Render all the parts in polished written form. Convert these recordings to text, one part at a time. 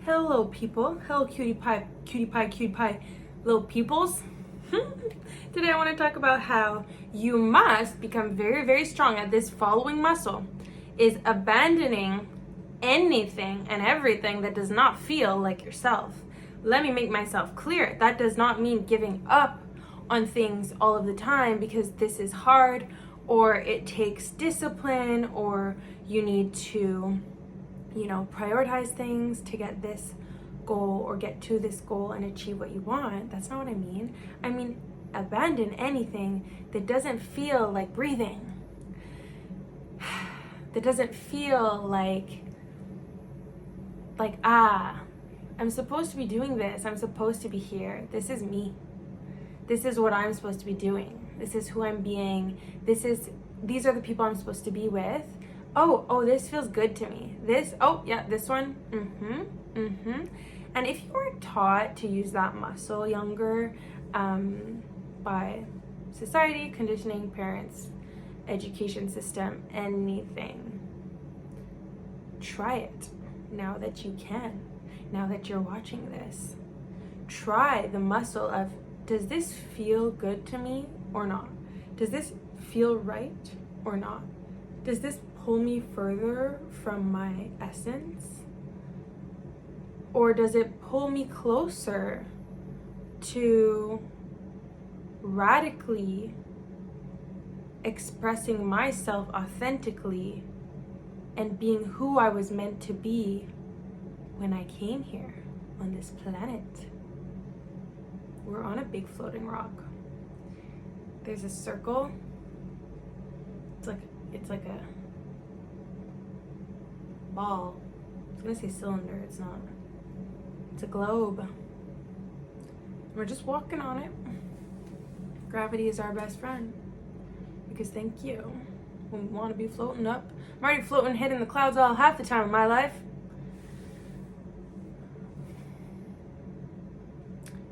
Hello people, hello cutie pie, little peoples. Today I want to talk about how you must become very, very strong at this following muscle, is abandoning anything and everything that does not feel like yourself. Let me make myself clear. That does not mean giving up on things all of the time because this is hard or it takes discipline or you need to prioritize things to get this goal or get to this goal and achieve what you want. That's not what I mean. I mean, abandon anything that doesn't feel like breathing, that doesn't feel like I'm supposed to be doing this. I'm supposed to be here. This is me. This is what I'm supposed to be doing. This is who I'm being. These are the people I'm supposed to be with. Oh, this feels good to me. This one. And if you weren't taught to use that muscle younger, by society, conditioning, parents, education system, anything, try it now that you can, now that you're watching this. Try the muscle of, does this feel good to me or not? Does this feel right or not? Does this pull me further from my essence? Or does it pull me closer to radically expressing myself authentically and being who I was meant to be when I came here on this planet? We're on a big floating rock. There's a circle. It's like a ball. I was gonna say cylinder, it's not. It's a globe. We're just walking on it. Gravity is our best friend. Because thank you. We want to be floating up. I'm already floating, hitting the clouds all half the time of my life.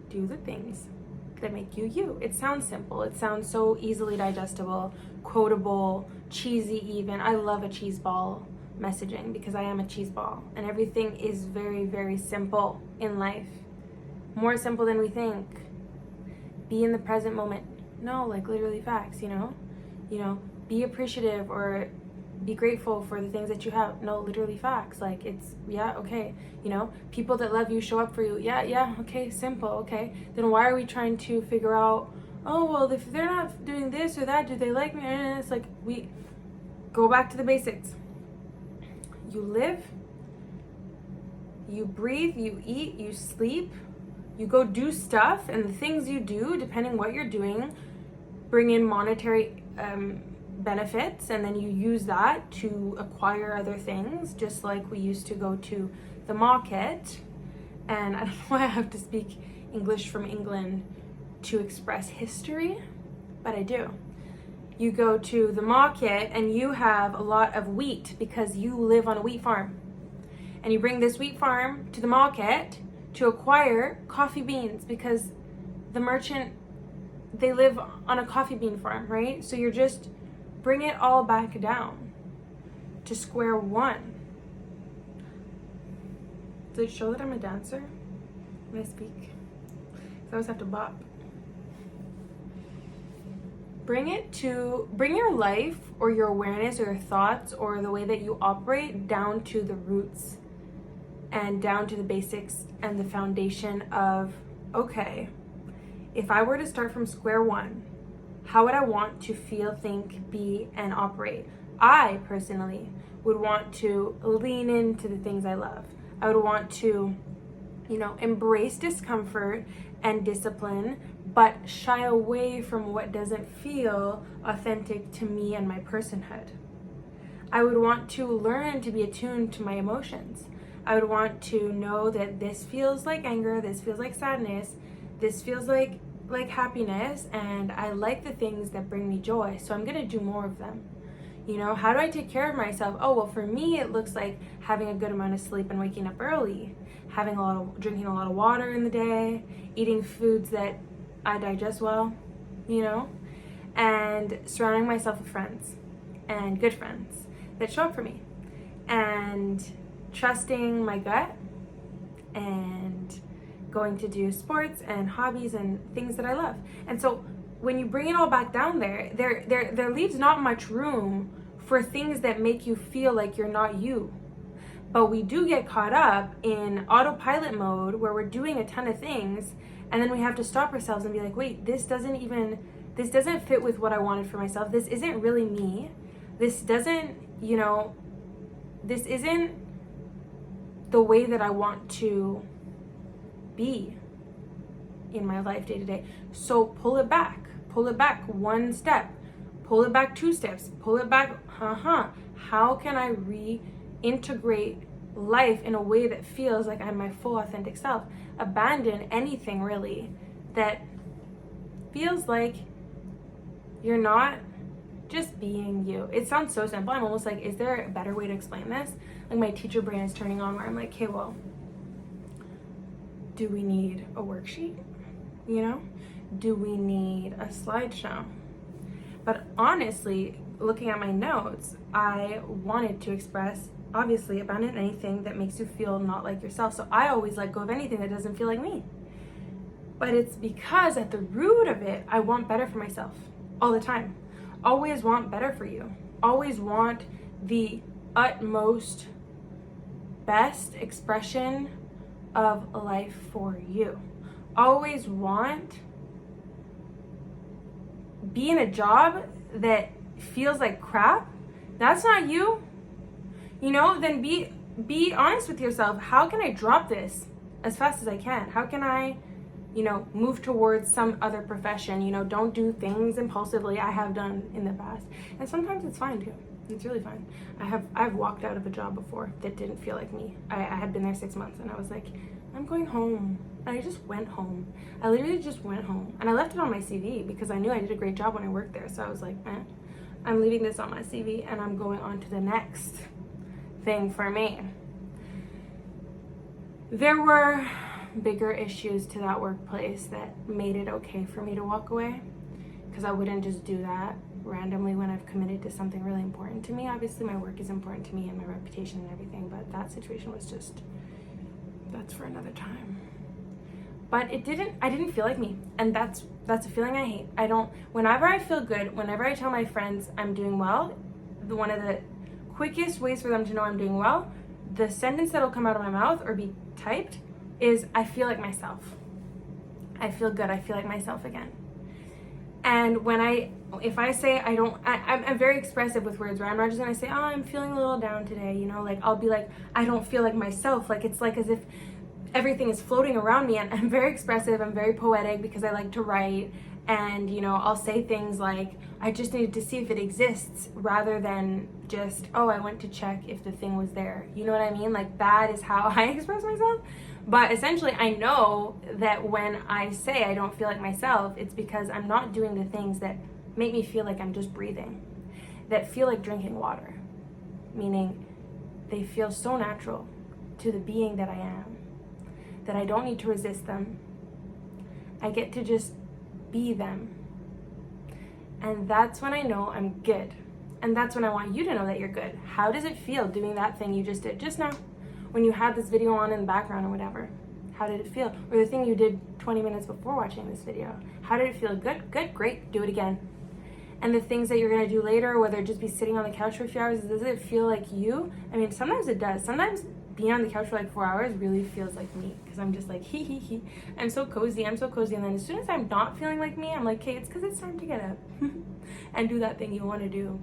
Do the things that make you you. It sounds simple. It sounds so easily digestible, quotable, cheesy even. I love a cheese ball messaging because I am a cheese ball, and everything is very, very simple in life. More simple than we think. Be in the present moment. No, like literally facts, be appreciative or be grateful for the things that you have. No, literally facts. Like it's, okay. People that love you show up for you. Okay, simple. Okay. Then why are we trying to figure out, if they're not doing this or that, do they like me? And it's like, we go back to the basics. You live, you breathe, you eat, you sleep, you go do stuff, and the things you do, depending what you're doing, bring in monetary benefits, and then you use that to acquire other things, just like we used to go to the market. And I don't know why I have to speak English from England to express history, but I do. You go to the market and you have a lot of wheat because you live on a wheat farm. And you bring this wheat farm to the market to acquire coffee beans because the merchant, they live on a coffee bean farm, right? So you're just bring it all back down to square one. Does it show that I'm a dancer when I speak? I always have to bop. Bring your life or your awareness or your thoughts or the way that you operate down to the roots and down to the basics and the foundation of, okay, if I were to start from square one, how would I want to feel, think, be, and operate? I personally would want to lean into the things I love. I would want to, embrace discomfort and discipline, but shy away from what doesn't feel authentic to me and my personhood. I would want to learn to be attuned to my emotions. I would want to know that this feels like anger, this feels like sadness, this feels like happiness, and I like the things that bring me joy, so I'm gonna do more of them. How do I take care of myself? For me, it looks like having a good amount of sleep and waking up early, drinking a lot of water in the day, eating foods that I digest well, and surrounding myself with friends and good friends that show up for me, and trusting my gut and going to do sports and hobbies and things that I love. And so when you bring it all back down there leaves not much room for things that make you feel like you're not you. But we do get caught up in autopilot mode where we're doing a ton of things, and then we have to stop ourselves and be like, wait, this doesn't fit with what I wanted for myself. This isn't really me. This doesn't, this isn't the way that I want to be in my life day to day. So pull it back one step, pull it back 2 steps, pull it back, how can I reintegrate life in a way that feels like I'm my full authentic self? Abandon anything really that feels like you're not just being you. It sounds so simple. I'm almost like, is there a better way to explain this? Like my teacher brain is turning on where I'm like, okay, well, do we need a worksheet? Do we need a slideshow? But honestly, looking at my notes, I wanted to express, obviously, abandon anything that makes you feel not like yourself. So I always let go of anything that doesn't feel like me. But it's because at the root of it, I want better for myself all the time. Always want better for you. Always want the utmost best expression of life for you. Always want be in a job that feels like crap. That's not you. Then be honest with yourself. How can I drop this as fast as I can? How can I, move towards some other profession? Don't do things impulsively. I have done in the past. And sometimes it's fine too. It's really fine. I've walked out of a job before that didn't feel like me. I had been there 6 months and I was like, I'm going home. And I just went home. I literally just went home. And I left it on my CV because I knew I did a great job when I worked there. So I was like, I'm leaving this on my CV and I'm going on to the next thing for me. There were bigger issues to that workplace that made it okay for me to walk away, because I wouldn't just do that randomly when I've committed to something really important to me. Obviously my work is important to me and my reputation and everything, but that situation was just, that's for another time. But I didn't feel like me, and that's a feeling I hate. Whenever I feel good, whenever I tell my friends I'm doing well, one of the quickest ways for them to know I'm doing well, the sentence that'll come out of my mouth or be typed is, I feel like myself. I feel good. I feel like myself again. And if I say I'm very expressive with words, where I'm not just gonna say, oh, I'm feeling a little down today, I'll be like, I don't feel like myself. Like, it's like as if everything is floating around me, and I'm very expressive. I'm very poetic because I like to write, and I'll say things like, I just needed to see if it exists, rather than just, oh, I went to check if the thing was there. You know what I mean? Like, that is how I express myself. But essentially, I know that when I say I don't feel like myself, it's because I'm not doing the things that make me feel like I'm just breathing, that feel like drinking water, meaning they feel so natural to the being that I am, that I don't need to resist them. I get to just be them. And that's when I know I'm good. And that's when I want you to know that you're good. How does it feel doing that thing you just did just now? When you had this video on in the background or whatever, how did it feel? Or the thing you did 20 minutes before watching this video, how did it feel? Good, great, do it again. And the things that you're gonna do later, whether it just be sitting on the couch for a few hours, does it feel like you? I mean, sometimes it does. Sometimes being on the couch for like 4 hours really feels like me, because I'm just like, hee. I'm so cozy. And then as soon as I'm not feeling like me, I'm like, okay, it's because it's time to get up and do that thing you want to do,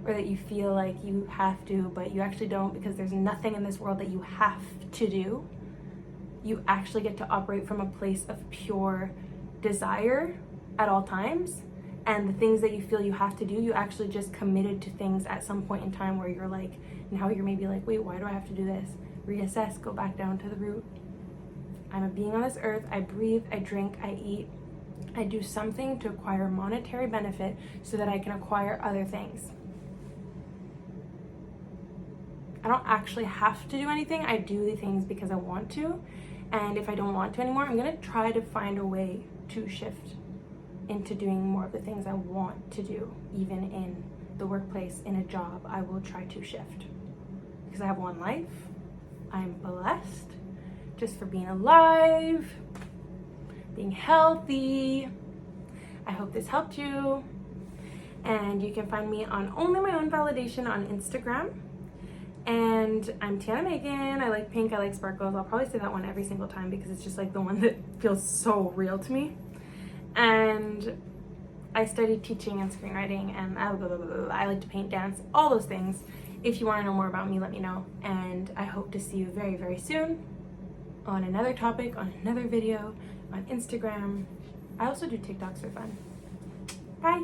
or that you feel like you have to, but you actually don't, because there's nothing in this world that you have to do. You actually get to operate from a place of pure desire at all times. And the things that you feel you have to do, you actually just committed to things at some point in time where you're like, now you're maybe like, wait, why do I have to do this? Reassess, go back down to the root. I'm a being on this earth. I breathe, I drink, I eat. I do something to acquire monetary benefit so that I can acquire other things. I don't actually have to do anything. I do the things because I want to. And if I don't want to anymore, I'm gonna try to find a way to shift into doing more of the things I want to do. Even in the workplace, in a job, I will try to shift. Because I have one life. I'm blessed just for being alive, being healthy. I hope this helped you. And you can find me on Only My Own Validation on Instagram. And I'm Tiana Megan. I like pink, I like sparkles. I'll probably say that one every single time because it's just like the one that feels so real to me. And I studied teaching and screenwriting, and I like to paint, dance, all those things. If you want to know more about me, let me know. And I hope to see you very, very soon on another topic, on another video, on Instagram. I also do TikToks for fun. Bye.